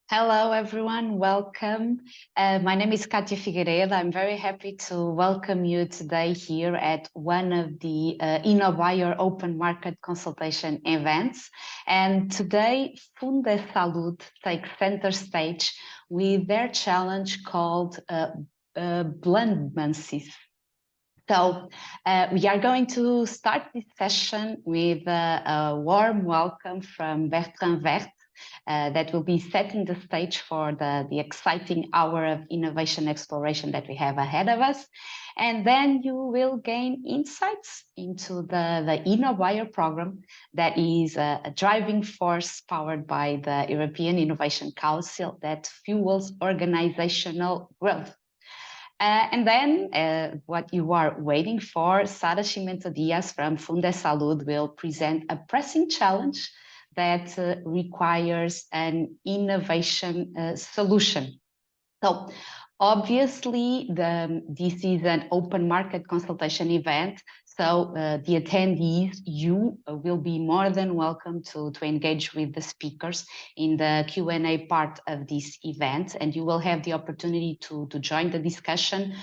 Hello, everyone. Welcome. My name is Katia Figueiredo. I'm very happy to welcome you today here at one of the InnoBuyer Open Market Consultation events. And today, FundeSalud takes center stage with their challenge called BLOODMANSYS. So we are going to start this session with a warm welcome from Bertrand Vert, that will be setting the stage for the exciting hour of innovation exploration that we have ahead of us. And then you will gain insights into the InnoBuyer program that is a driving force powered by the European Innovation Council that fuels organizational growth. And then what you are waiting for, Sara Cimento Diaz from FundeSalud will present a pressing challenge that requires an innovation solution. So obviously, this is an open market consultation event. So the attendees, you will be more than welcome to engage with the speakers in the Q&A part of this event. And you will have the opportunity to join the discussion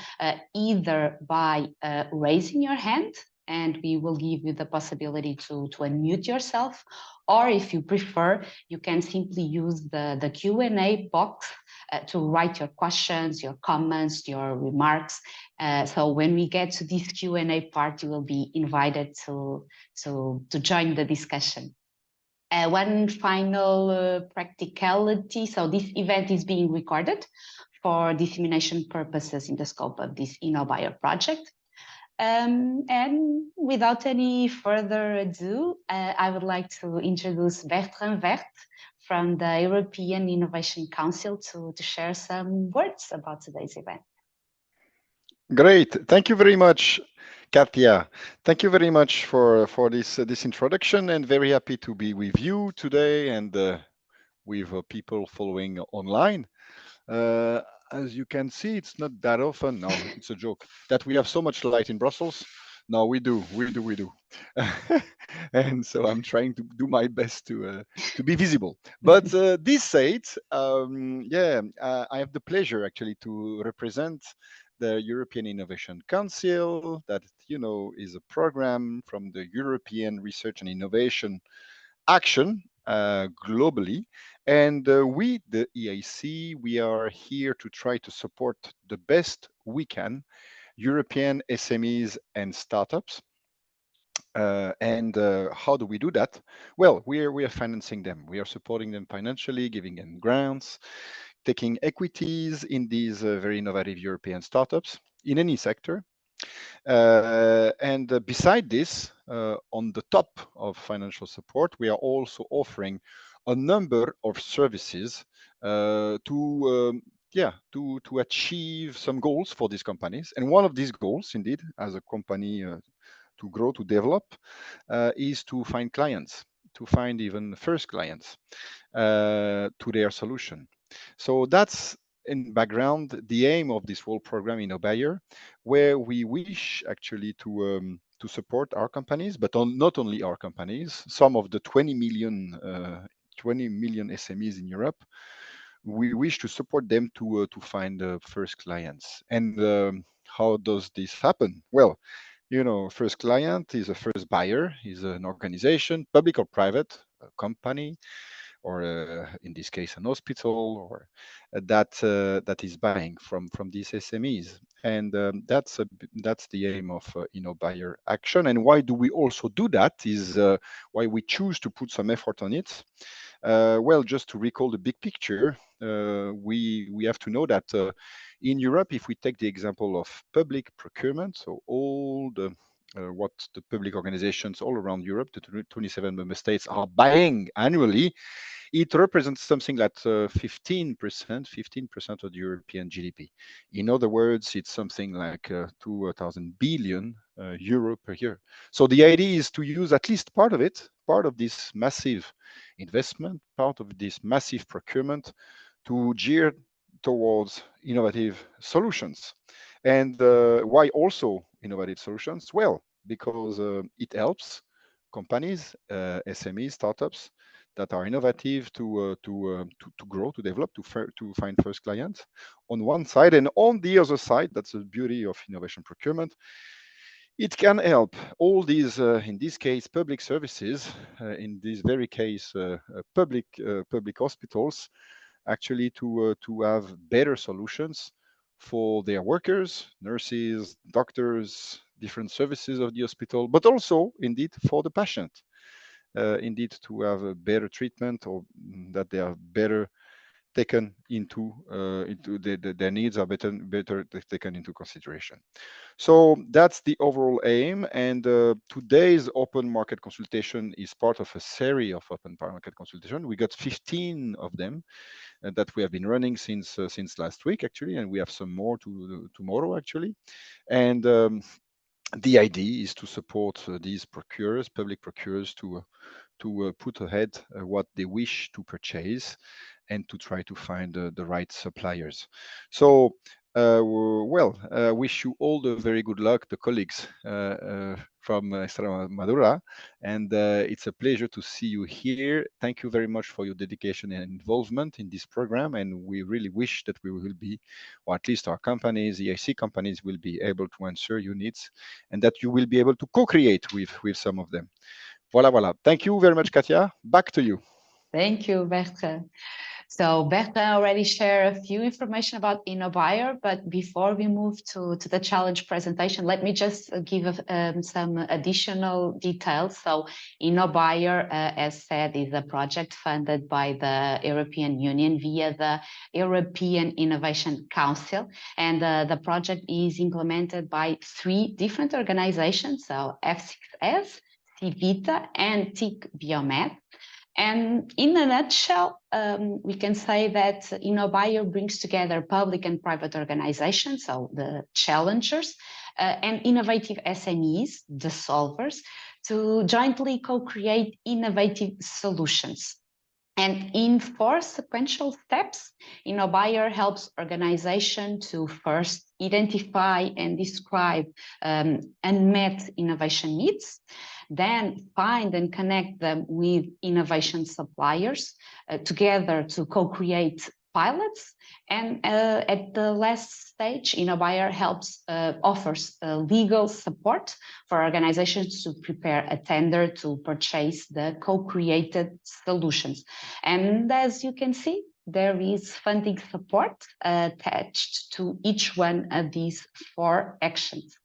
either by raising your hand, and we will give you the possibility to unmute yourself. Or if you prefer, you can simply use the Q&A box to write your questions, your comments, your remarks. So when we get to this Q&A part, you will be invited to join the discussion. One final practicality. So this event is being recorded for dissemination purposes in the scope of this InnoBuyer project. And without any further ado, I would like to introduce Bertrand Vert from the European Innovation Council to share some words about today's event. Great. Thank you very much, Katia. Thank you very much for this introduction, and very happy to be with you today and with people following online. As you can see, it's not that often. No, it's a joke that we have so much light in Brussels. No, we do. And so I'm trying to do my best to be visible. But this said, I have the pleasure actually to represent the European Innovation Council, that is a program from the European Research and Innovation Action globally. And we, the EIC, we are here to try to support the best we can European SMEs and startups. And how do we do that? Well, we are financing them. We are supporting them financially, giving them grants, taking equities in these very innovative European startups in any sector. And beside this, on the top of financial support, we are also offering a number of services to achieve some goals for these companies. And one of these goals, indeed, as a company to grow, to develop, is to find clients, to find even first clients to their solution. So that's in background the aim of this whole program InnoBuyer, where we wish actually to support our companies, but not only our companies, some of the 20 million SMEs in Europe. We wish to support them to find the first clients. And how does this happen? Well, first client is a first buyer, is an organization, public or private, a company, or in this case an hospital, or that is buying from these SMEs. And that's the aim of InnoBuyer Action. And why do we also do that is why we choose to put some effort on it. Well, just to recall the big picture, we have to know that in Europe, if we take the example of public procurement, so all what the public organizations all around Europe, the 27 member states, are buying annually, it represents something like 15% of the European GDP. In other words, it's something like 2,000 billion euro per year. So the idea is to use at least part of it, part of this massive investment, part of this massive procurement, to gear towards innovative solutions. And why also innovative solutions? Well, because it helps companies, SMEs, startups, that are innovative to grow, to develop, to find first clients on one side. And on the other side, that's the beauty of innovation procurement. It can help all these, in this case, public services, in this very case, public hospitals, actually to have better solutions for their workers, nurses, doctors, different services of the hospital, but also indeed for the patient, indeed to have a better treatment, or that they are better taken into their needs are better taken into consideration. So that's the overall aim. And today's open market consultation is part of a series of open market consultation. We got 15 of them that we have been running since last week, actually, and we have some more tomorrow, actually. And the idea is to support these procurers, public procurers, to put ahead what they wish to purchase and to try to find the right suppliers. So, wish you all the very good luck, the colleagues from Extremadura, and it's a pleasure to see you here. Thank you very much for your dedication and involvement in this program, and we really wish that we will be, or at least our companies, EIC companies, will be able to answer your needs, and that you will be able to co-create with some of them. Voilà. Thank you very much, Katia. Back to you. Thank you, Bertrand. So Bertrand already shared a few information about InnoBuyer, but before we move to the challenge presentation, let me just give some additional details. So InnoBuyer, as said, is a project funded by the European Union via the European Innovation Council. And the project is implemented by 3 different organizations, so F6S, Civita, and TIC Biomed. And in a nutshell, we can say that InnoBuyer brings together public and private organizations, so the challengers, and innovative SMEs, the solvers, to jointly co-create innovative solutions. And in 4 sequential steps, InnoBuyer helps organizations to first identify and describe unmet innovation needs, then find and connect them with innovation suppliers together to co-create pilots. And at the last stage, InnoBuyer offers legal support for organizations to prepare a tender to purchase the co-created solutions. And as you can see, there is funding support attached to each one of these 4 actions.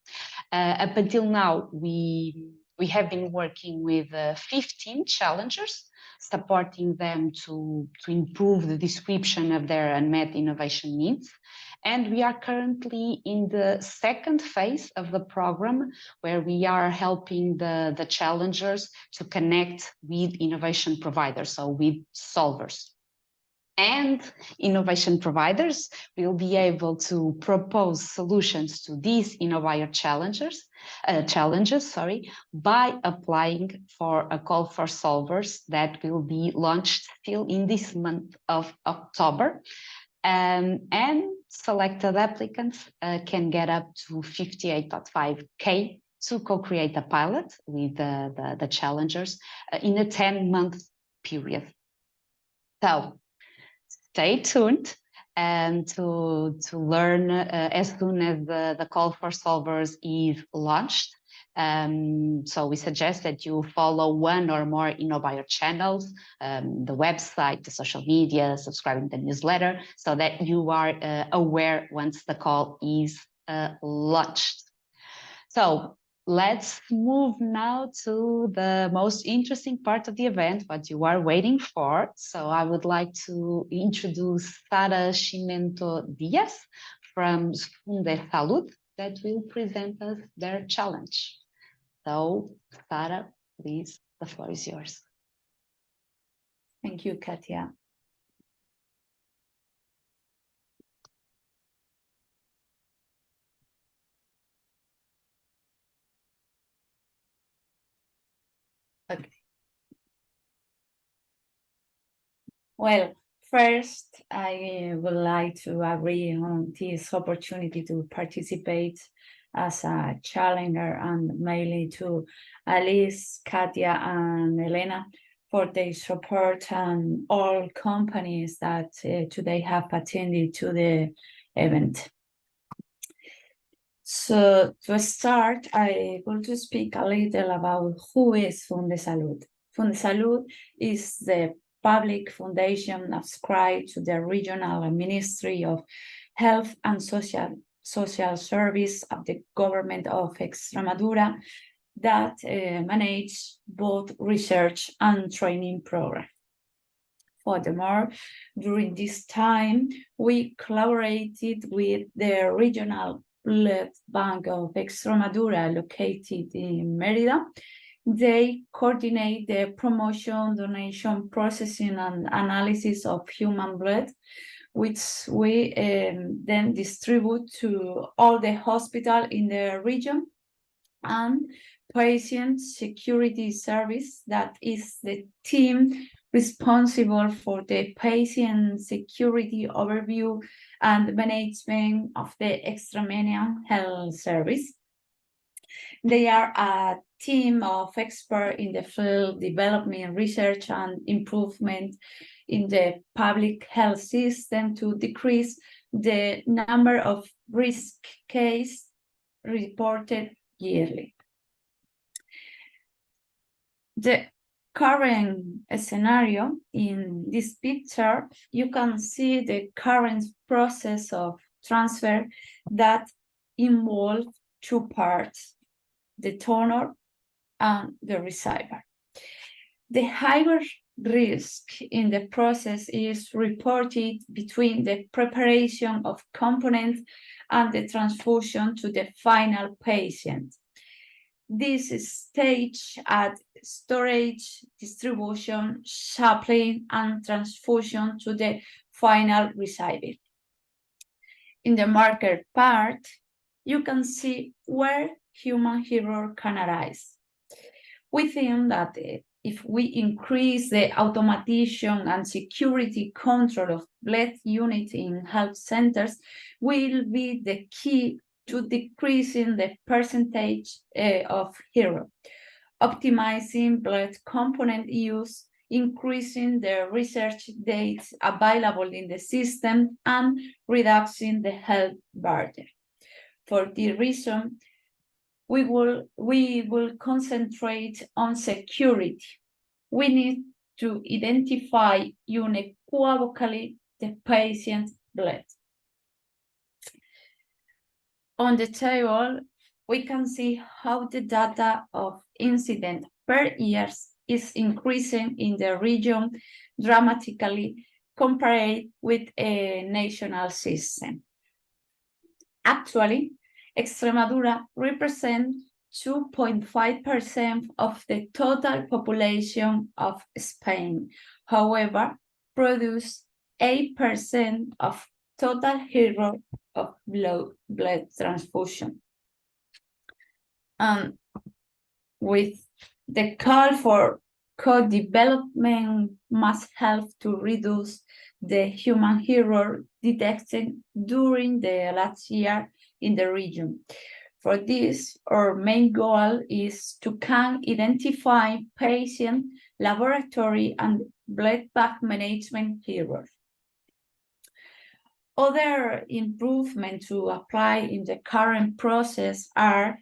Up until now, we have been working with 15 challengers, supporting them to improve the description of their unmet innovation needs. And we are currently in the 2nd phase of the program, where we are helping the challengers to connect with innovation providers, so with solvers. And innovation providers will be able to propose solutions to these InnoBuyer challenges, by applying for a call for solvers that will be launched still in this month of October. And selected applicants can get up to 58.5K to co-create a pilot with the challengers in a 10-month period. So stay tuned and to learn as soon as the call for solvers is launched. So we suggest that you follow 1 or more InnoBuyer channels, the website, the social media, subscribing to the newsletter, so that you are aware once the call is launched. So let's move now to the most interesting part of the event, what you are waiting for. So I would like to introduce Sara Chimento Diaz from FundeSalud that will present us their challenge. So Sara, please, the floor is yours. Thank you, Katia. Okay. Well, first, I would like to agree on this opportunity to participate as a challenger, and mainly to Alice, Katia, and Elena for their support and all companies that today have attended to the event. So to start, I want to speak a little about who is FundeSalud. FundeSalud is the public foundation ascribed to the Regional Ministry of Health and Social Service of the Government of Extremadura that manage both research and training programs. Furthermore, during this time, we collaborated with the Regional Blood Bank of Extremadura located in Mérida. They coordinate the promotion, donation, processing, and analysis of human blood, which we then distribute to all the hospitals in the region, and Patient Security Service, that is the team responsible for the patient security overview and management of the Extremadura Health Service. They are a team of experts in the field development, research, and improvement in the public health system to decrease the number of risk cases reported yearly. The current scenario in this picture, you can see the current process of transfer that involves two parts, the donor and the receiver. The higher risk in the process is reported between the preparation of components and the transfusion to the final patient. This is staged at storage, distribution, sampling, and transfusion to the final receiver. In the marker part, you can see where human error can arise. We think that if we increase the automation and security control of blood units in health centers, will be the key to decreasing the percentage of error, optimizing blood component use, increasing the research dates available in the system, and reducing the health burden. For this reason, we will concentrate on security. We need to identify unequivocally the patient's blood. On the table, we can see how the data of incident per year is increasing in the region dramatically compared with a national system. Actually, Extremadura represents 2.5% of the total population of Spain. However, produce 8% of total error of blood transfusion. And with the call for co-development must help to reduce the human error detected during the last year in the region. For this, our main goal is to identify patient, laboratory, and blood bank management errors. Other improvements to apply in the current process are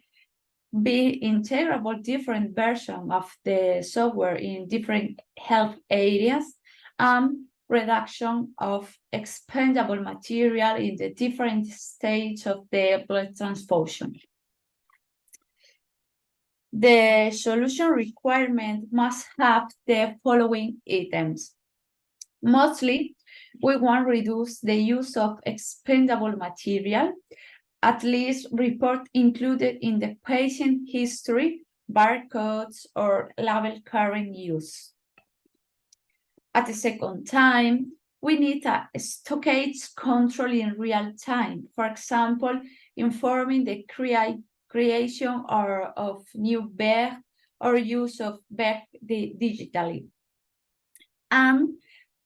be integrable different versions of the software in different health areas, and reduction of expendable material in the different stages of the blood transfusion. The solution requirement must have the following items. Mostly, we want to reduce the use of expendable material, at least report included in the patient history, barcodes, or label current use. At the second time, we need a stockage control in real time. For example, informing the creation of new bag or use of bag digitally. And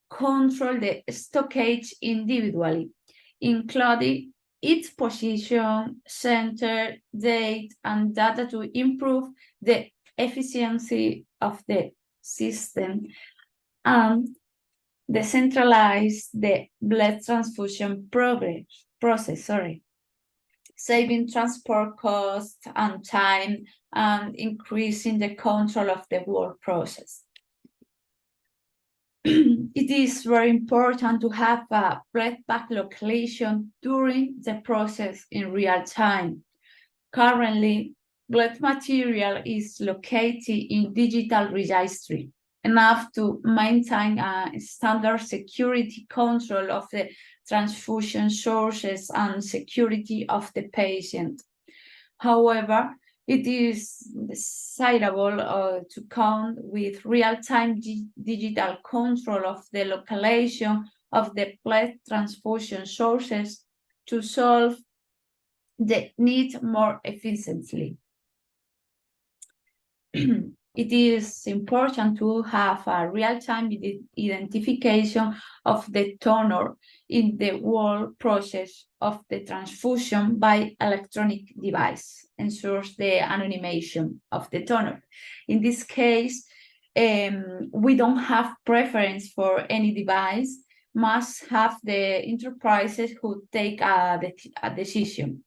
control the stockage individually, including its position, center, date, and data to improve the efficiency of the system and decentralize the blood transfusion process, saving transport costs and time and increasing the control of the work process. It is very important to have a blood bank location during the process in real time. Currently, blood material is located in digital registry, enough to maintain a standard security control of the transfusion sources and security of the patient. However, it is desirable to count with real-time digital control of the localization of the blood transfusion sources to solve the need more efficiently. It is important to have a real-time identification of the donor in the whole process of the transfusion by electronic device, ensures the anonymization of the donor. In this case, we don't have preference for any device, must have the enterprises who take a decision.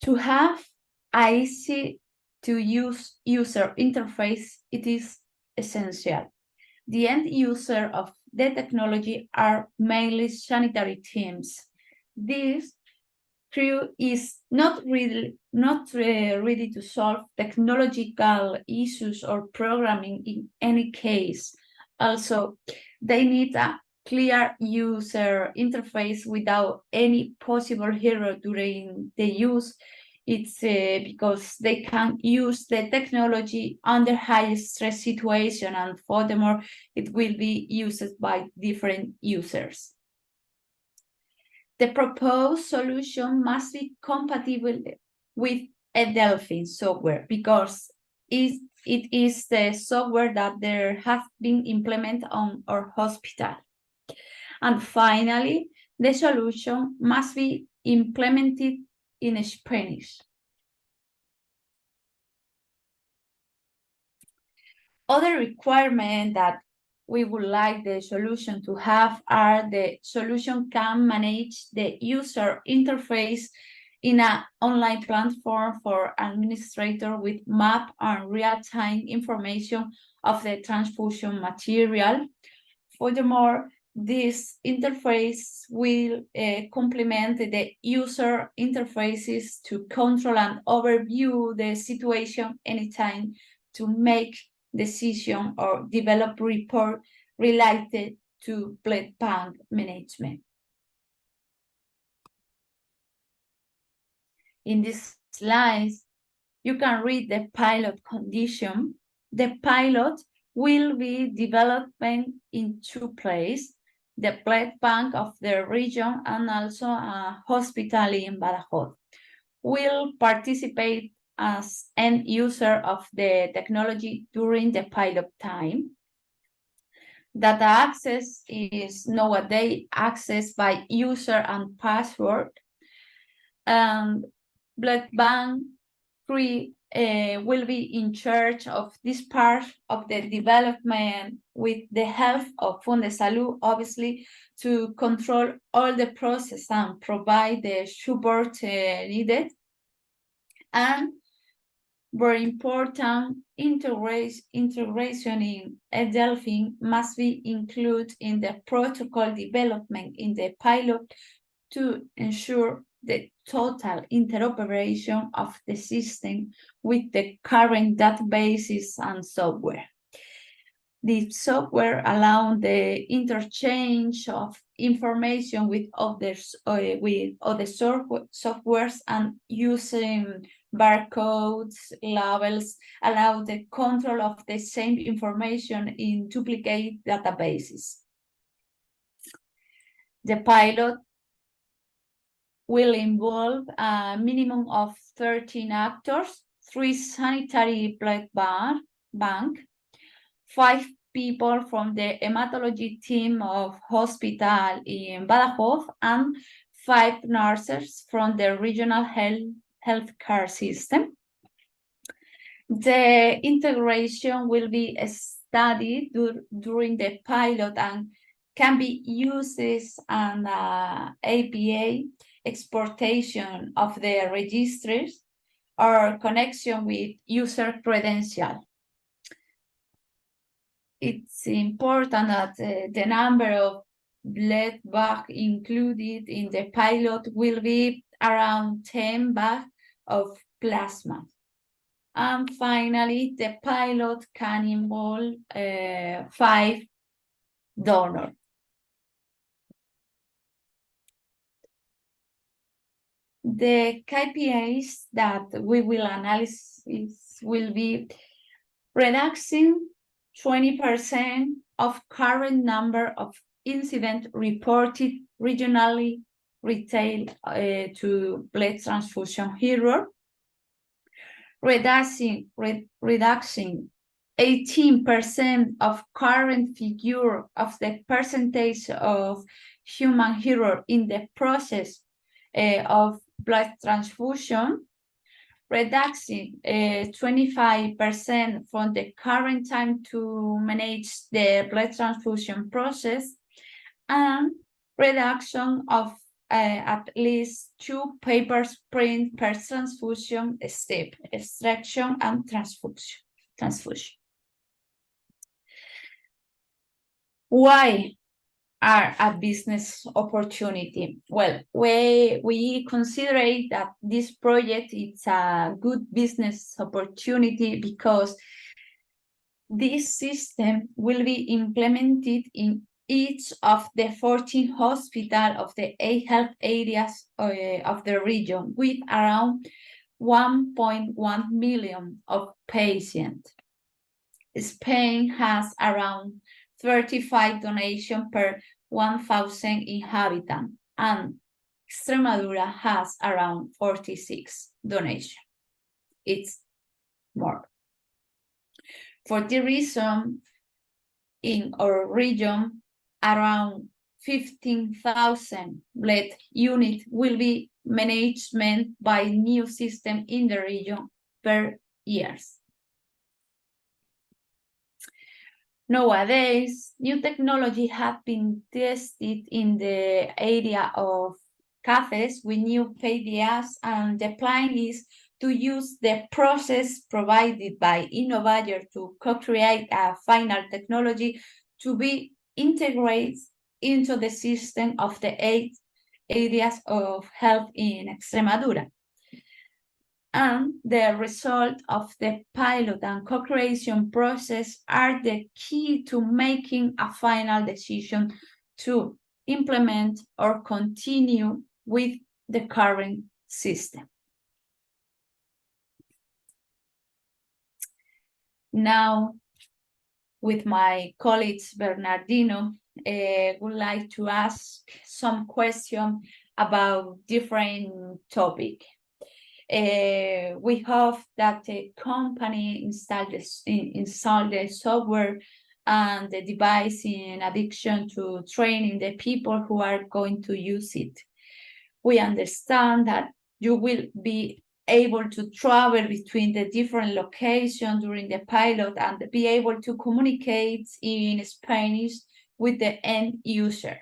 To have an easy-to-use user interface, it is essential. The end user of the technology are mainly sanitary teams. This crew is not ready to solve technological issues or programming in any case. Also, they need a clear user interface without any possible error during the use. It's because they can use the technology under high stress situation, and furthermore, it will be used by different users. The proposed solution must be compatible with a Delphi software because it is the software that there have been implemented on our hospital. And finally, the solution must be implemented in Spanish. Other requirements that we would like the solution to have are the solution can manage the user interface in an online platform for administrator with map and real-time information of the transfusion material. Furthermore, this interface will complement the user interfaces to control and overview the situation anytime to make decision or develop report related to blood bank management. In this slide, you can read the pilot condition. The pilot will be developing in two places, the blood bank of the region and also a hospital in Badajoz. Will participate as end user of the technology during the pilot time. Data access is nowadays accessed by user and password. And blood bank will be in charge of this part of the development with the help of FundeSalud, obviously, to control all the process and provide the support needed. And very important, integration in Delphi must be included in the protocol development in the pilot to ensure the total interoperation of the system with the current databases and software. The software allows the interchange of information with other softwares and using barcodes, labels, allow the control of the same information in duplicate databases. The pilot will involve a minimum of 13 actors, 3 sanitary blood bank, 5 people from the hematology team of hospital in Badajoz, and 5 nurses from the regional healthcare system. The integration will be studied during the pilot and can be used as an API exportation of the registers or connection with user credential. It's important that the number of blood bags included in the pilot will be around 10 bags of plasma. And finally, the pilot can involve 5 donors. The KPIs that we will analyze will be reducing 20% of current number of incidents reported regionally retail to blood transfusion hero, reducing 18% of current figure of the percentage of human hero in the process of blood transfusion, reducing 25% from the current time to manage the blood transfusion process, and reduction of at least 2 paper sprints per transfusion step, extraction and transfusion. Why are a business opportunity? Well, we consider that this project is a good business opportunity because this system will be implemented in each of the 14 hospitals of the 8 health areas of the region, with around 1.1 million of patients. Spain has around 35 donations per 1,000 inhabitants, and Extremadura has around 46 donations. It's more. For the reason, in our region, around 15,000 blood units will be managed by new system in the region per year. Nowadays, new technology have been tested in the area of catheters with new PDAs, and the plan is to use the process provided by innovator to co-create a final technology to be integrated into the system of the 8 areas of health in Extremadura. And the result of the pilot and co-creation process are the key to making a final decision to implement or continue with the current system. Now, with my colleagues Bernardino, would like to ask some questions about different topics. We hope that the company install the software and the device in addition to training the people who are going to use it. We understand that you will be able to travel between the different locations during the pilot and be able to communicate in Spanish with the end user.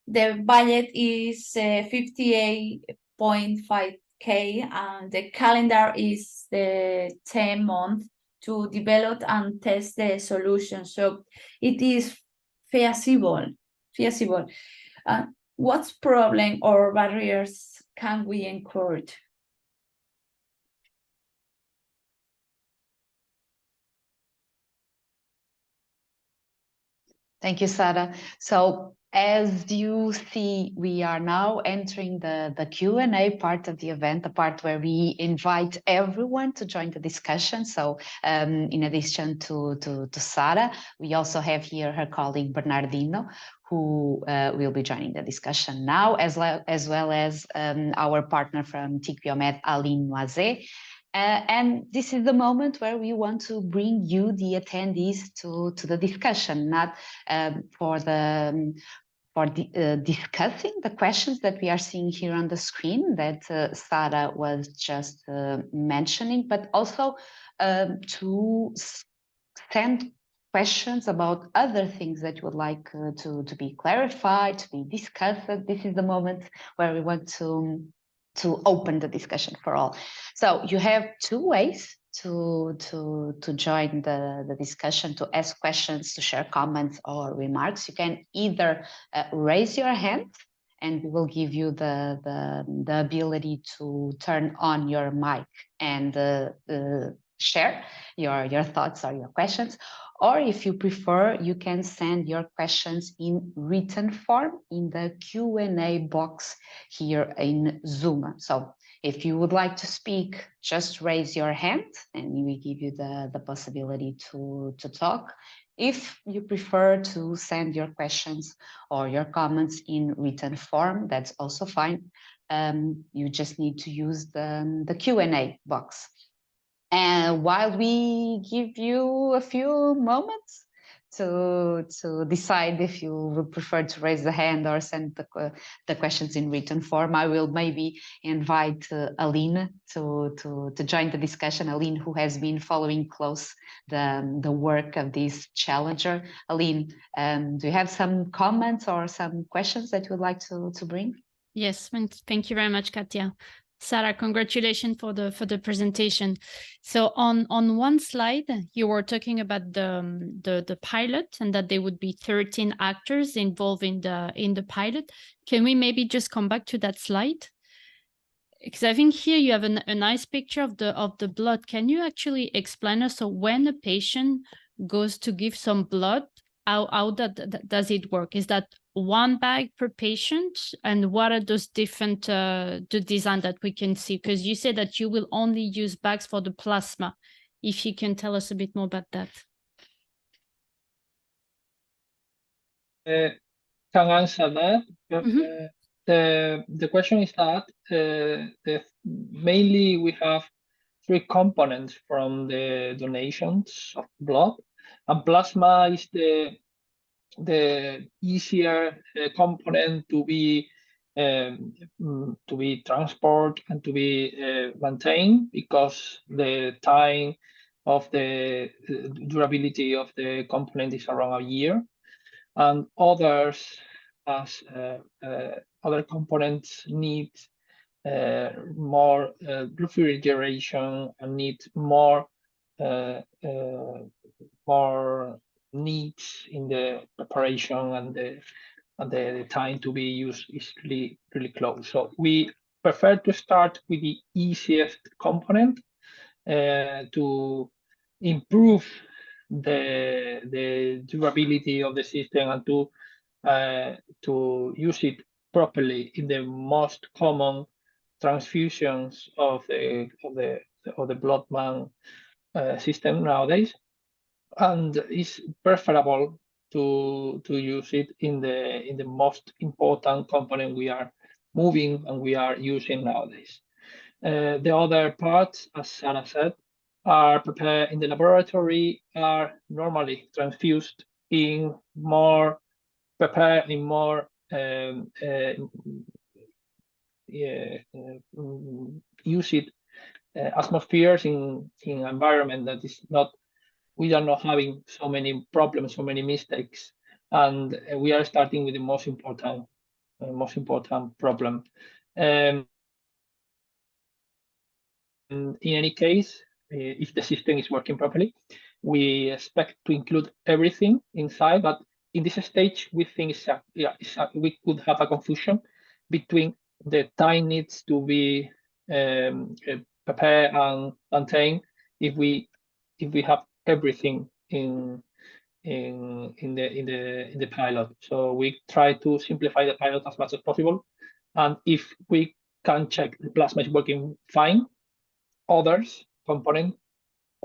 The budget is 58.5K, and the calendar is the 10 months to develop and test the solution. So it is feasible. What problem or barriers can we encounter? Thank you, Sara. So as you see, we are now entering the Q&A part of the event, the part where we invite everyone to join the discussion. So in addition to Sara, we also have here her colleague Bernardino, who will be joining the discussion now, as well as our partner from TQMed, Aline Noizet. And this is the moment where we want to bring you, the attendees, to the discussion, not for discussing the questions that we are seeing here on the screen that Sarah was just mentioning, but also to send questions about other things that you would like to be clarified, to be discussed. This is the moment where we want to open the discussion for all. So you have two ways to join the discussion, to ask questions, to share comments or remarks. You can either raise your hand, and we will give you the ability to turn on your mic and share your thoughts or your questions. Or if you prefer, you can send your questions in written form in the Q&A box here in Zoom. So if you would like to speak, just raise your hand and we give you the possibility to talk. If you prefer to send your questions or your comments in written form, that's also fine. You just need to use the Q&A box. And while we give you a few moments to decide if you would prefer to raise the hand or send the questions in written form, I will maybe invite Aline to join the discussion. Aline, who has been following close the work of this challenger. Aline, do you have some comments or some questions that you would like to bring? Yes, thank you very much, Katia. Sarah, congratulations for the presentation. So on one slide, you were talking about the pilot and that there would be 13 actors involved in the pilot. Can we maybe just come back to that slide? Because I think here you have a nice picture of the blood. Can you actually explain us, so when a patient goes to give some blood, how does it work? Is that one bag per patient, and what are those different the design that we can see? Because you said that you will only use bags for the plasma. If you can tell us a bit more about that. Can answer that. The question is that mainly we have three components from the donations of blood, and plasma is the easier component to be transported and to be maintained, because the time of the durability of the component is around a year, and others as other components need more refrigeration and need more needs in the preparation, and the time to be used is really close. So we prefer to start with the easiest component to improve the durability of the system and to use it properly in the most common transfusions of the BLOODMAN system nowadays, and it's preferable to use it in the most important component we are moving and we are using nowadays. The other parts, as Sarah said, are prepared in the laboratory, are normally transfused in more prepared in more used atmospheres in environment that is not, we are not having so many problems, so many mistakes, and we are starting with the most important problem. In any case, if the system is working properly, we expect to include everything inside, but in this stage, we think we could have a confusion between the time needs to be prepared and maintained if we have everything in the pilot. So we try to simplify the pilot as much as possible, and if we can check the plasma is working fine, others component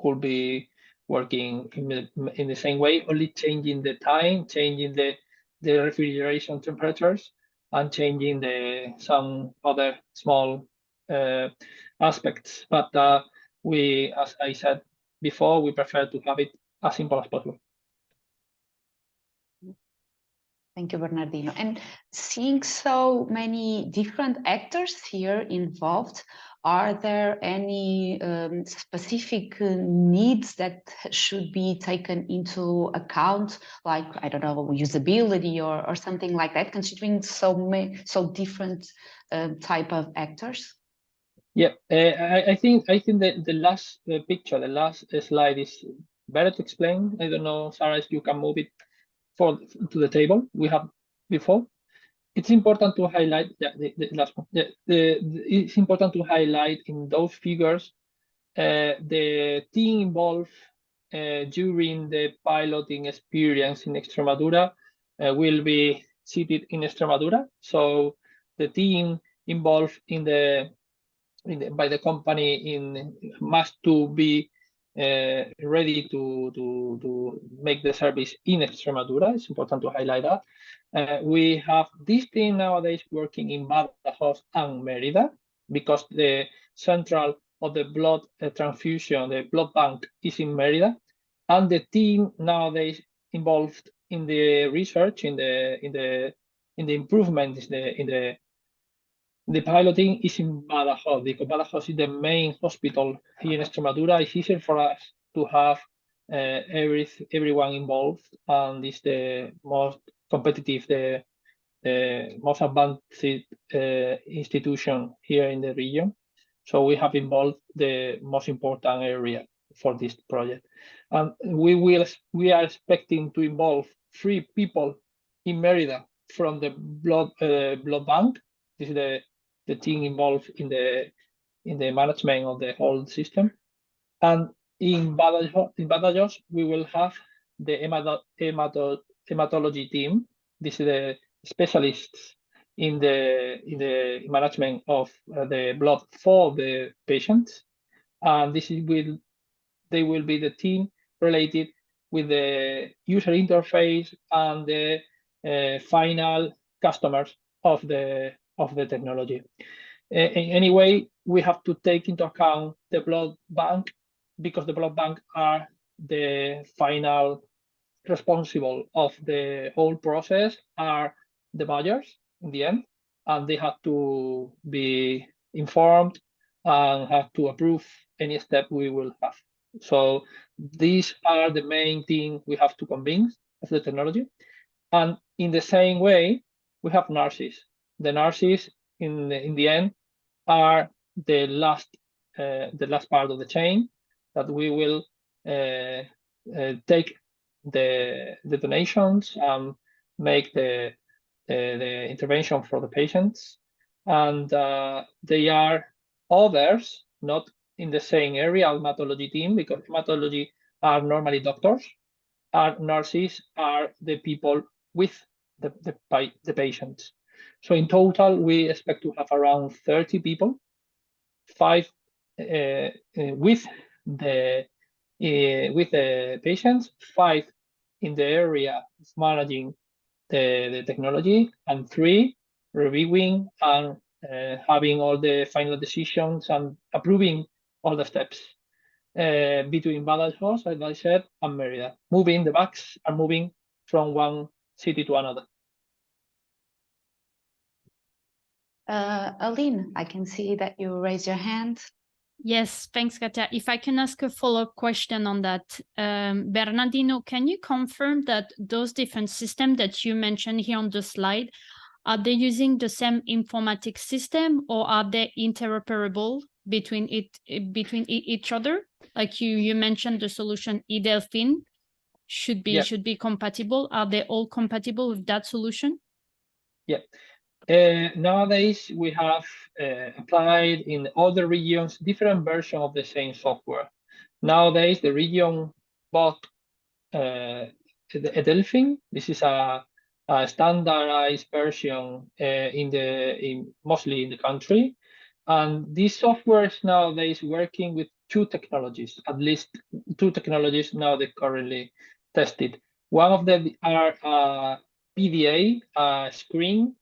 could be working in the same way, only changing the time, changing the refrigeration temperatures, and changing some other small aspects. But we, as I said before, we prefer to have it as simple as possible. Thank you, Bernardino. And seeing so many different actors here involved, are there any specific needs that should be taken into account, like, I don't know, usability or something like that, considering so different type of actors? Yeah, I think that the last picture, the last slide is better to explain. I don't know, Sarah, if you can move it to the table we have before. It's important to highlight the last one. It's important to highlight in those figures the team involved during the piloting experience in Extremadura will be seated in Extremadura. So the team involved by the company must to be ready to make the service in Extremadura. It's important to highlight that. We have this team nowadays working in Badajoz and Mérida because the central of the blood transfusion, the blood bank, is in Mérida, and the team nowadays involved in the research, in the improvements, the piloting is in Badajoz, because Badajoz is the main hospital here in Extremadura. It's easier for us to have everyone involved, and it's the most competitive, the most advanced institution here in the region. So we have involved the most important area for this project. And we are expecting to involve 3 people in Mérida from the blood bank. This is the team involved in the management of the whole system. And in Badajoz, we will have the hematology team. This is the specialists in the management of the blood for the patients, and they will be the team related with the user interface and the final customers of the technology. Anyway, we have to take into account the blood bank, because the blood bank are the final responsible of the whole process, are the buyers in the end, and they have to be informed and have to approve any step we will have. So these are the main things we have to convince of the technology. And in the same way, we have nurses. The nurses in the end are the last part of the chain that we will take the donations and make the intervention for the patients. And they are others, not in the same area, hematology team, because hematology are normally doctors. Our nurses are the people with the patients. So in total, we expect to have around 30 people, 5 with the patients, 5 in the area of managing the technology, and 3 reviewing and having all the final decisions and approving all the steps between Badajoz, as I said, and Mérida. Moving the bags are moving from one city to another. Aline, I can see that you raised your hand. Yes, thanks, Katia. If I can ask a follow-up question on that. Bernardino, can you confirm that those different systems that you mentioned here on the slide, are they using the same informatics system, or are they interoperable between each other? Like you mentioned the solution eDelphine should be compatible. Are they all compatible with that solution? Yeah. Nowadays, we have applied in other regions different versions of the same software. Nowadays, the region bought eDelphine. This is a standardized version mostly in the country. And this software is nowadays working with 2 technologies, at least 2 technologies now they currently tested. One of them are PDA, screen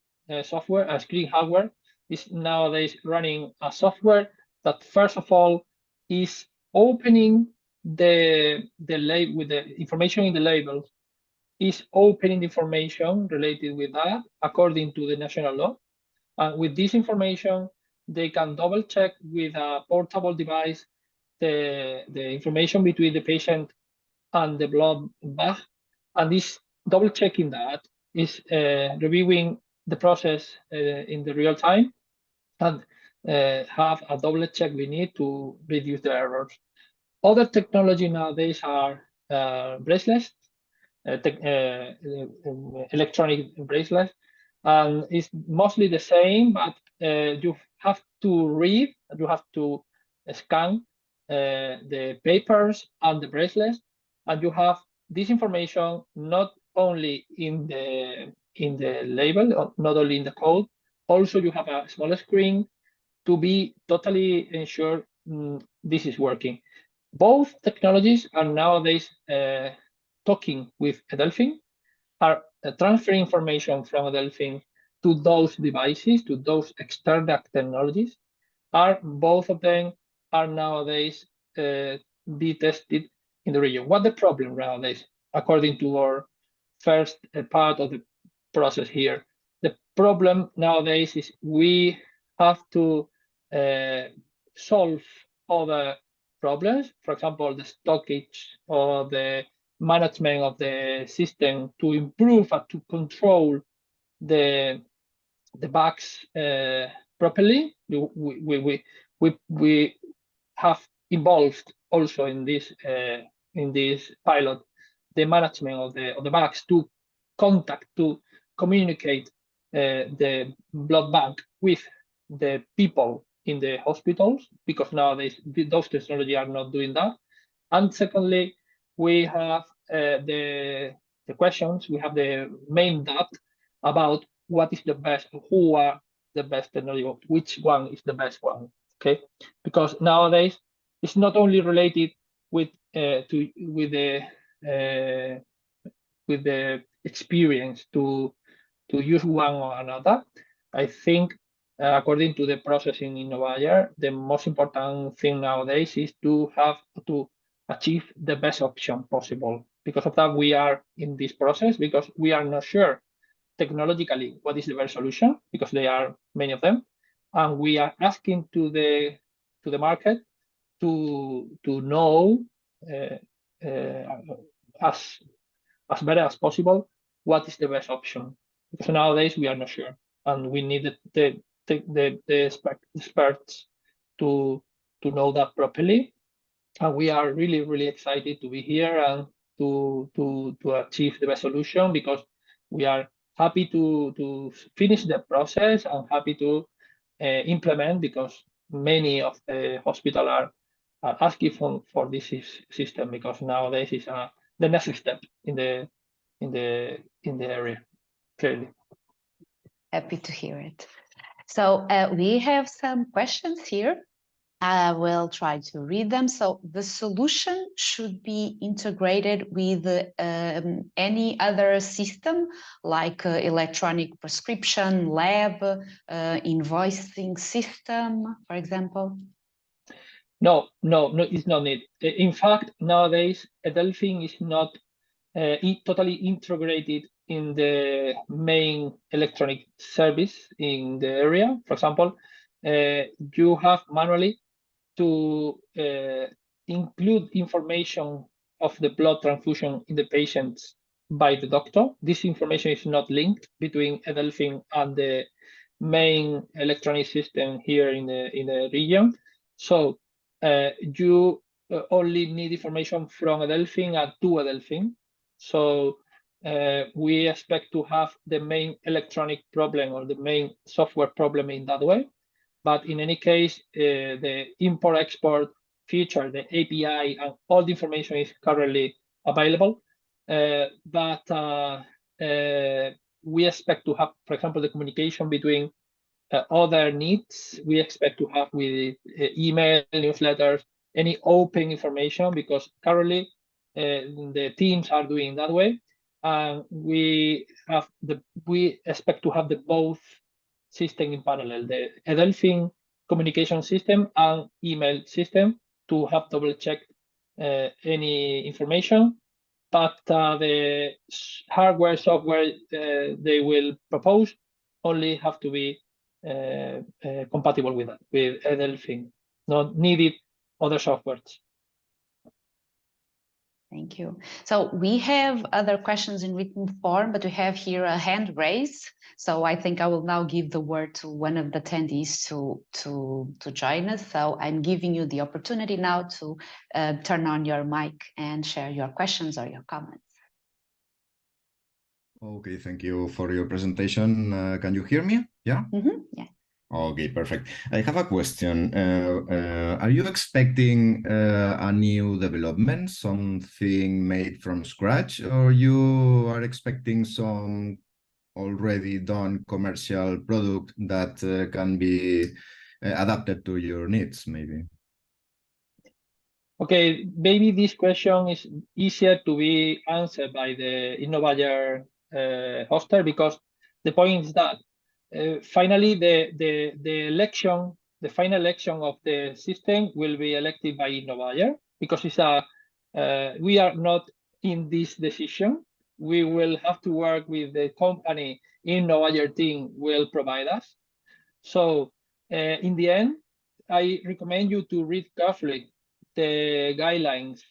software, a screen hardware, is nowadays running a software that first of all is opening the label with the information in the label is opening information related with that according to the national law. And with this information, they can double check with a portable device the information between the patient and the blood bag. And this double checking that is reviewing the process in the real time and have a double check we need to reduce the errors. Other technology nowadays are bracelets, electronic bracelets, and it's mostly the same, but you have to read, you have to scan the papers and the bracelets, and you have this information not only in the label, not only in the code, also you have a small screen to be totally ensured this is working. Both technologies are nowadays talking with Edelfin, are transferring information from Edelfin to those devices, to those external technologies. Both of them are nowadays be tested in the region. What the problem nowadays, according to our first part of the process here? The problem nowadays is we have to solve other problems, for example, the stockage or the management of the system to improve and to control the bugs properly. We have involved also in this pilot the management of the bugs to contact, to communicate the blood bank with the people in the hospitals, because nowadays those technology are not doing that. And secondly, we have the questions, we have the main doubt about what is the best, who are the best technology, which one is the best one, okay? Because nowadays it's not only related with the experience to use one or another. I think according to the process in Innovayer, the most important thing nowadays is to have to achieve the best option possible. Because of that, we are in this process, because we are not sure technologically what is the best solution, because there are many of them, and we are asking to the market to know as better as possible what is the best option, because nowadays we are not sure, and we need the experts to know that properly. And we are really excited to be here and to achieve the best solution, because we are happy to finish the process and happy to implement, because many of the hospitals are asking for this system, because nowadays is the next step in the area, clearly. Happy to hear it. So we have some questions here. I will try to read them. So the solution should be integrated with any other system, like electronic prescription, lab, invoicing system, for example? No, it's not needed. In fact, nowadays, Edelfin is not totally integrated in the main electronic service in the area. For example, you have manually to include information of the blood transfusion in the patients by the doctor. This information is not linked between Edelfin and the main electronic system here in the region. So you only need information from Edelfin and to Edelfin. So we expect to have the main electronic problem or the main software problem in that way. But in any case, the import-export feature, the API, and all the information is currently available. But we expect to have, for example, the communication between other needs. We expect to have with email, newsletters, any open information, because currently the teams are doing that way. And we expect to have the both system in parallel, the Edelfin communication system and email system, to have double checked any information but the hardware, software they will propose only have to be compatible with that, with Edelfin, not needed other softwares. Thank you. So we have other questions in written form, but we have here a hand raised. So I think I will now give the word to one of the attendees to join us. So I'm giving you the opportunity now to turn on your mic and share your questions or your comments. Okay, thank you for your presentation. Can you hear me? Yeah? Mm-hmm. Yeah. Okay, perfect. I have a question. Are you expecting a new development, something made from scratch, or you are expecting some already done commercial product that can be adapted to your needs, maybe? Okay, maybe this question is easier to be answered by the Innovator hoster, because the point is that finally the final election of the system will be elected by Innovator, because it's we are not in this decision. We will have to work with the company Innovator team will provide us. So in the end, I recommend you to read carefully the guidelines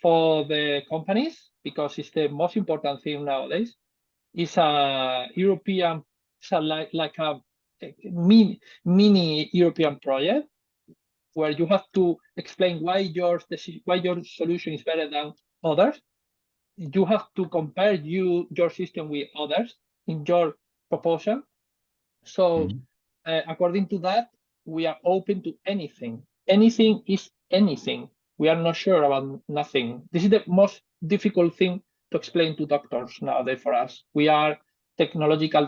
for the companies, because it's the most important thing nowadays. It's a European, it's like a mini European project where you have to explain why your solution is better than others. You have to compare your system with others in your proposal. So according to that, we are open to anything. Anything is anything. We are not sure about nothing. This is the most difficult thing to explain to doctors nowadays for us. We are technological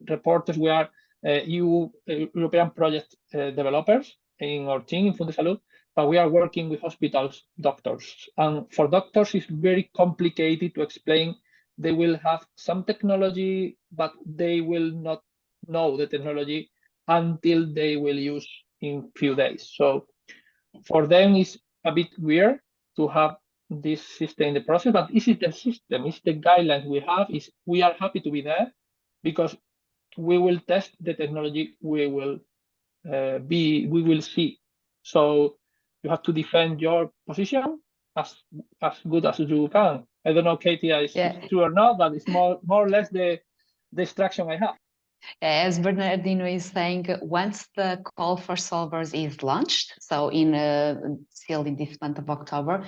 reporters. We are European project developers in our team in FundeSalud, but we are working with hospitals, doctors. And for doctors, it's very complicated to explain. They will have some technology, but they will not know the technology until they will use in few days. So for them, it's a bit weird to have this system in the process, but this is the system, it's the guidelines we have. We are happy to be there because we will test the technology we will see. So you have to defend your position as good as you can. I don't know, Katie, is true or not, but it's more or less the instruction I have. As Bernardino is saying, once the call for solvers is launched, so still in this month of October,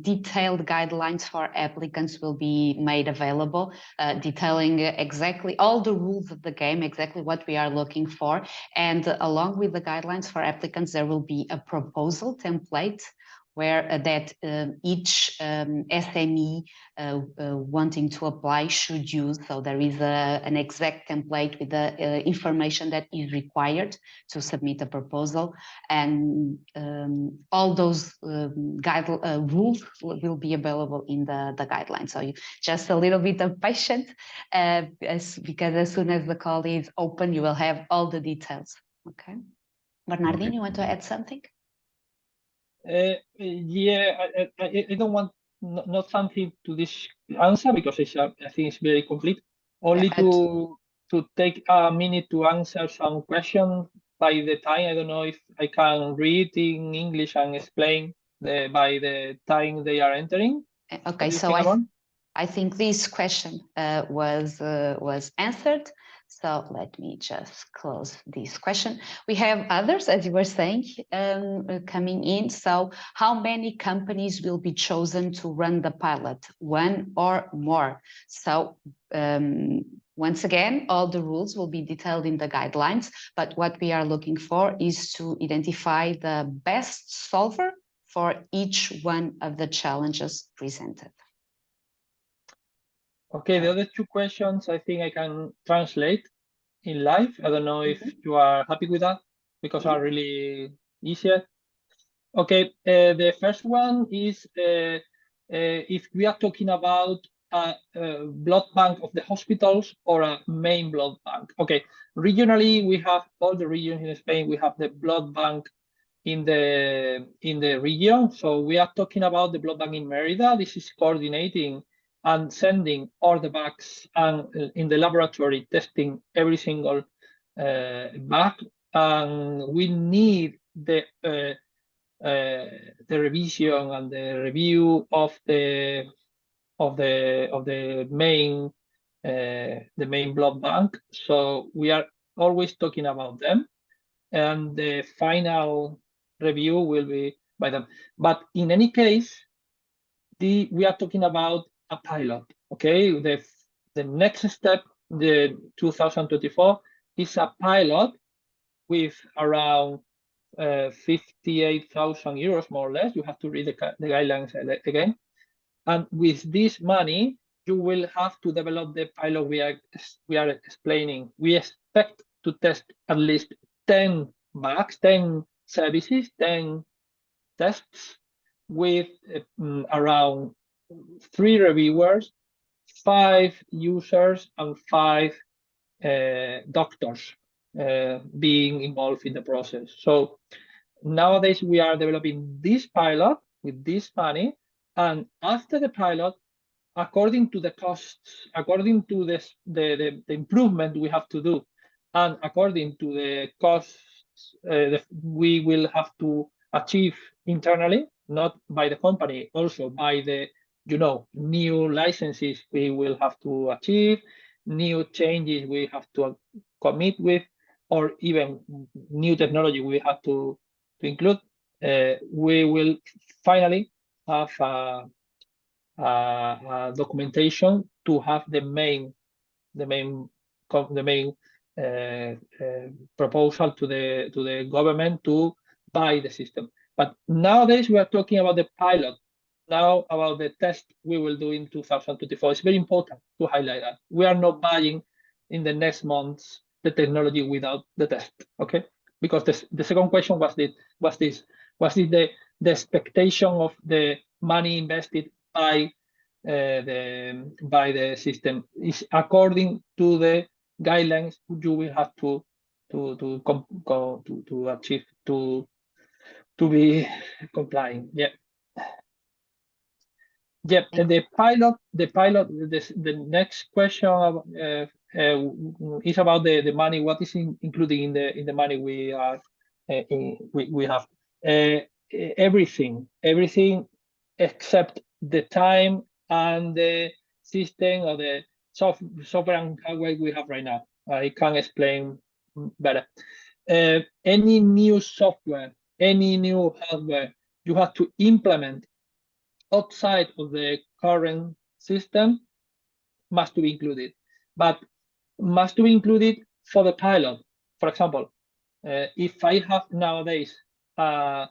detailed guidelines for applicants will be made available, detailing exactly all the rules of the game, exactly what we are looking for. And along with the guidelines for applicants, there will be a proposal template where each SME wanting to apply should use. So there is an exact template with the information that is required to submit a proposal, and all those rules will be available in the guidelines. So just a little bit of patience, because as soon as the call is open, you will have all the details. Okay, Bernardino, okay. You want to add something? Yeah, I don't want not something to this answer because I think it's very complete. Only to take a minute to answer some questions by the time. I don't know if I can read in English and explain by the time they are entering. Okay, so I think this question was answered. So let me just close this question. We have others, as you were saying, coming in. So how many companies will be chosen to run the pilot? One or more? So once again, all the rules will be detailed in the guidelines, but what we are looking for is to identify the best solver for each one of the challenges presented. Okay, the other two questions I think I can translate in live. I don't know if you are happy with that because are really easier. Okay, the first one is if we are talking about a blood bank of the hospitals or a main blood bank. Okay, regionally we have all the regions in Spain. We have the blood bank in the region. So we are talking about the blood bank in Merida. This is coordinating and sending all the bags and in the laboratory testing every single bag. And we need the revision and the review of the main blood bank. So we are always talking about them, and the final review will be by them. But in any case, we are talking about a pilot. Okay, the next step, the 2024, is a pilot with around 58,000 euros, more or less. You have to read the guidelines again. And with this money, you will have to develop the pilot we are explaining. We expect to test at least 10 bags, 10 services, 10 tests with around 3 reviewers, 5 users, and 5 doctors being involved in the process. So nowadays we are developing this pilot with this money, and after the pilot, according to the costs, according to the improvement we have to do, and according to the costs we will have to achieve internally, not by the company, also by the new licenses we will have to achieve, new changes we have to commit with, or even new technology we have to include. We will finally have documentation to have the main proposal to the government to buy the system. But nowadays we are talking about the pilot, now about the test we will do in 2024. It's very important to highlight that we are not buying in the next months the technology without the test. Okay, because the second question was this: the expectation of the money invested by the system is according to the guidelines you will have to achieve to be complying. Yeah. Yeah, and the next question is about the money. What is included in the money we are we have? Everything except the time and the system or the software and hardware we have right now. I can explain better. Any new software, any new hardware you have to implement outside of the current system must be included, but must be included for the pilot. For example, if I have nowadays a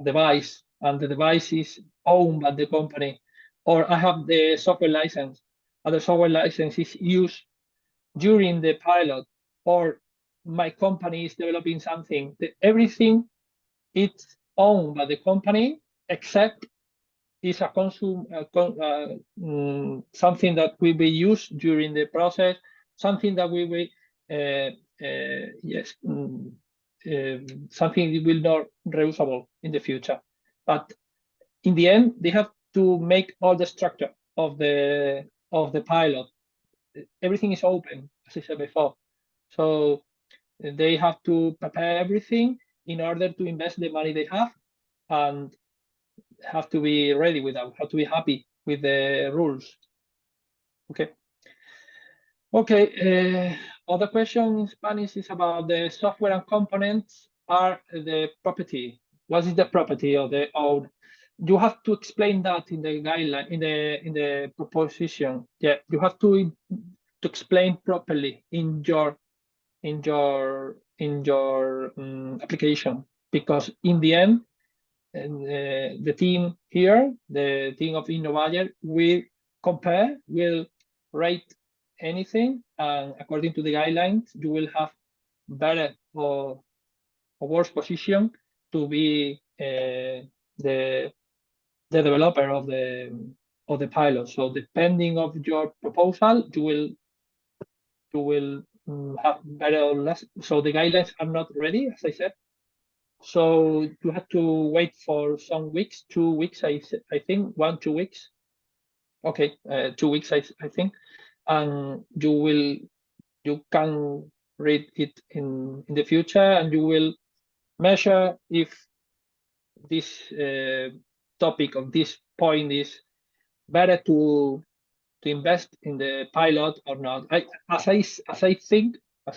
device and the device is owned by the company, or I have the software license and the software license is used during the pilot, or my company is developing something, everything it's owned by the company except is a something that will be used during the process, something that will be something will not reusable in the future. But in the end, they have to make all the structure of the pilot. Everything is open, as I said before. So they have to prepare everything in order to invest the money they have, and have to be ready with that, have to be happy with the rules. Okay. Okay, other question in Spanish is about the software and components are the property. What is the property of the old? You have to explain that in the guideline, in the proposition. Yeah, you have to explain properly in your application, because in the end, the team here, the team of Innovayer, will compare, will rate anything, and according to the guidelines, you will have better or worse position to be the developer of the pilot. So depending of your proposal, you will have better or less. So the guidelines are not ready, as I said, So you have to wait for some weeks, 2 weeks, I think, 1-2 weeks. Okay, 2 weeks, I think, and you can read it in the future, and you will measure if this topic of this point is better to invest in the pilot or not. As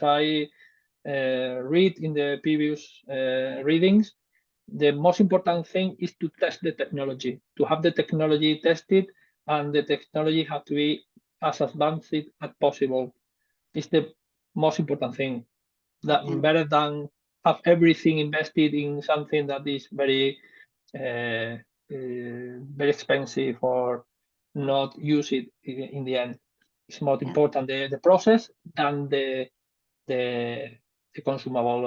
I read in the previous readings, the most important thing is to test the technology, to have the technology tested, and the technology have to be as advanced as possible. It's the most important thing. That better than have everything invested in something that is very expensive or not use it in the end. It's more important the process than the consumable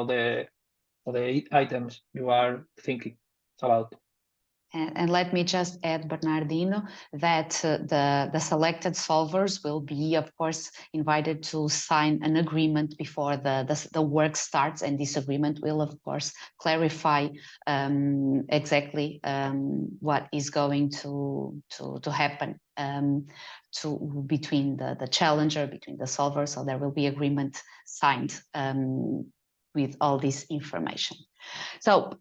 or the items you are thinking about. And let me just add, Bernardino, that the selected solvers will be, of course, invited to sign an agreement before the work starts, and this agreement will, of course, clarify exactly what is going to happen between the challenger, between the solver. So there will be agreement signed with all this information. So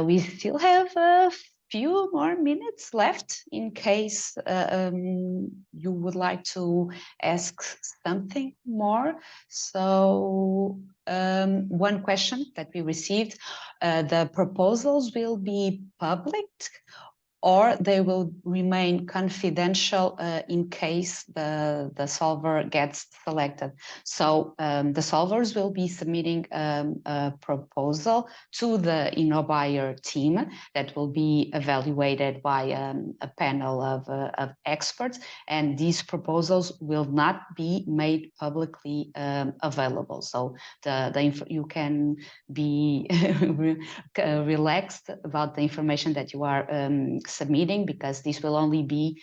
we still have a few more minutes left in case you would like to ask something more. So one question that we received, the proposals will be public or they will remain confidential in case the solver gets selected. So the solvers will be submitting a proposal to the InnoBuyer team that will be evaluated by a panel of experts, and these proposals will not be made publicly available. So you can be relaxed about the information that you are submitting, because this will only be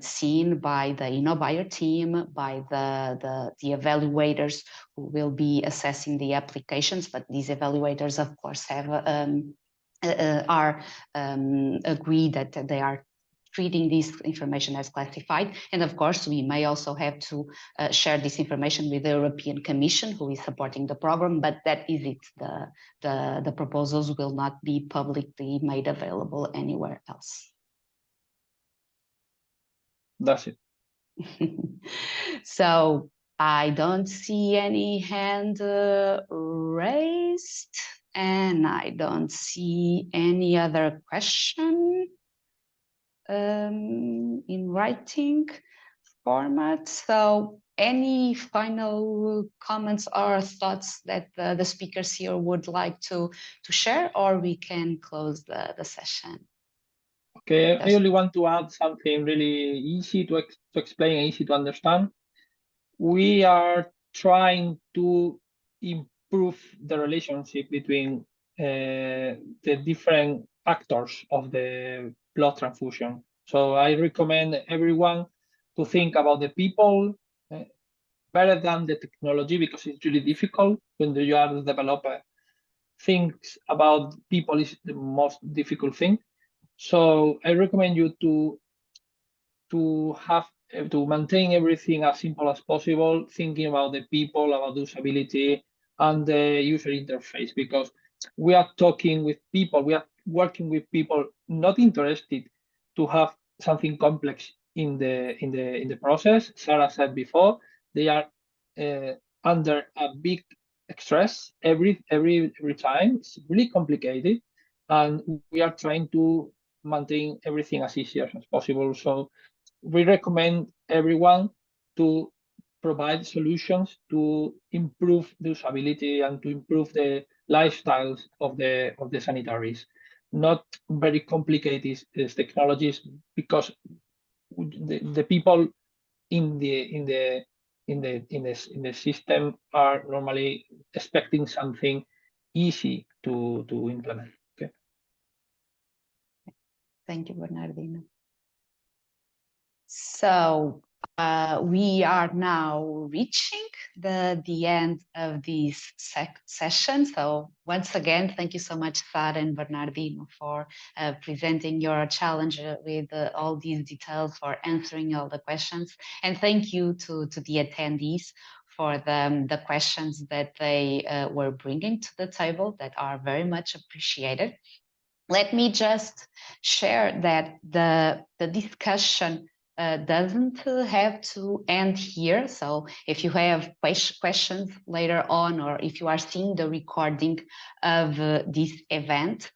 seen by the InnoBuyer team, by the evaluators who will be assessing the applications. But these evaluators, of course, are agreed that they are treating this information as classified. And of course, we may also have to share this information with the European Commission, who is supporting the program, but that is it. The proposals will not be publicly made available anywhere else. That's it. So I don't see any hand raised, and I don't see any other question in writing format. So any final comments or thoughts that the speakers here would like to share, or we can close the session? Okay, I only want to add something really easy to explain, easy to understand. We are trying to improve the relationship between the different actors of the blood transfusion. So I recommend everyone to think about the people better than the technology, because it's really difficult when you are the developer. Things about people is the most difficult thing. So I recommend you to maintain everything as simple as possible, thinking about the people, about usability and the user interface, because we are talking with people, we are working with people not interested to have something complex in the process. Sarah said before, they are under a big stress every time. It's really complicated, and we are trying to maintain everything as easy as possible. So we recommend everyone to provide solutions to improve the usability and to improve the lifestyles of the sanitaries. Not very complicated technologies, because the people in the system are normally expecting something easy to implement. Okay. Thank you, Bernardino. So we are now reaching the end of this session. So once again, thank you so much, Sara and Bernardino, for presenting your challenge with all these details, for answering all the questions. And thank you to the attendees for the questions that they were bringing to the table that are very much appreciated. Let me just share that the discussion doesn't have to end here. So if you have questions later on, or if you are seeing the recording of this event,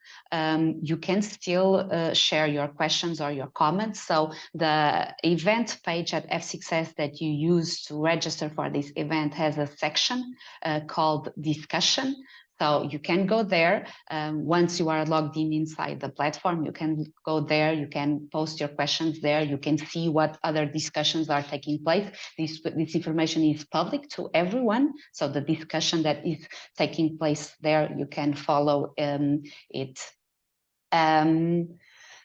you can still share your questions or your comments. So the event page at F6S that you use to register for this event has a section called discussion. So you can go there. Once you are logged in inside the platform, you can go there, you can post your questions there, you can see what other discussions are taking place. This information is public to everyone. So the discussion that is taking place there, you can follow it.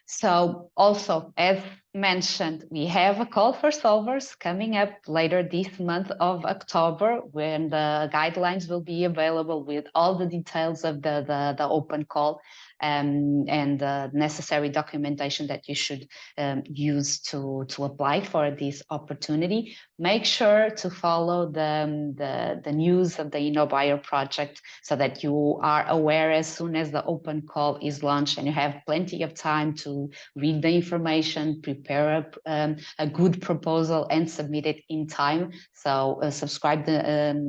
So also, as mentioned, we have a call for solvers coming up later this month of October, when the guidelines will be available with all the details of the open call and the necessary documentation that you should use to apply for this opportunity. Make sure to follow the news of the InnoBuyer project so that you are aware as soon as the open call is launched, and you have plenty of time to read the information, prepare a good proposal and submit it in time. So subscribe the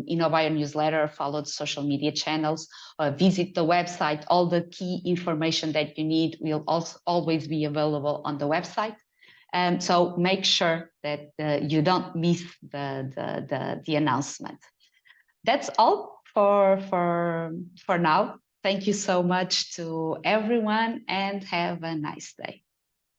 InnoBuyer newsletter, follow the social media channels, visit the website. All the key information that you need will also always be available on the website. So make sure that you don't miss the announcement. That's all for now. Thank you so much to everyone, and have a nice day.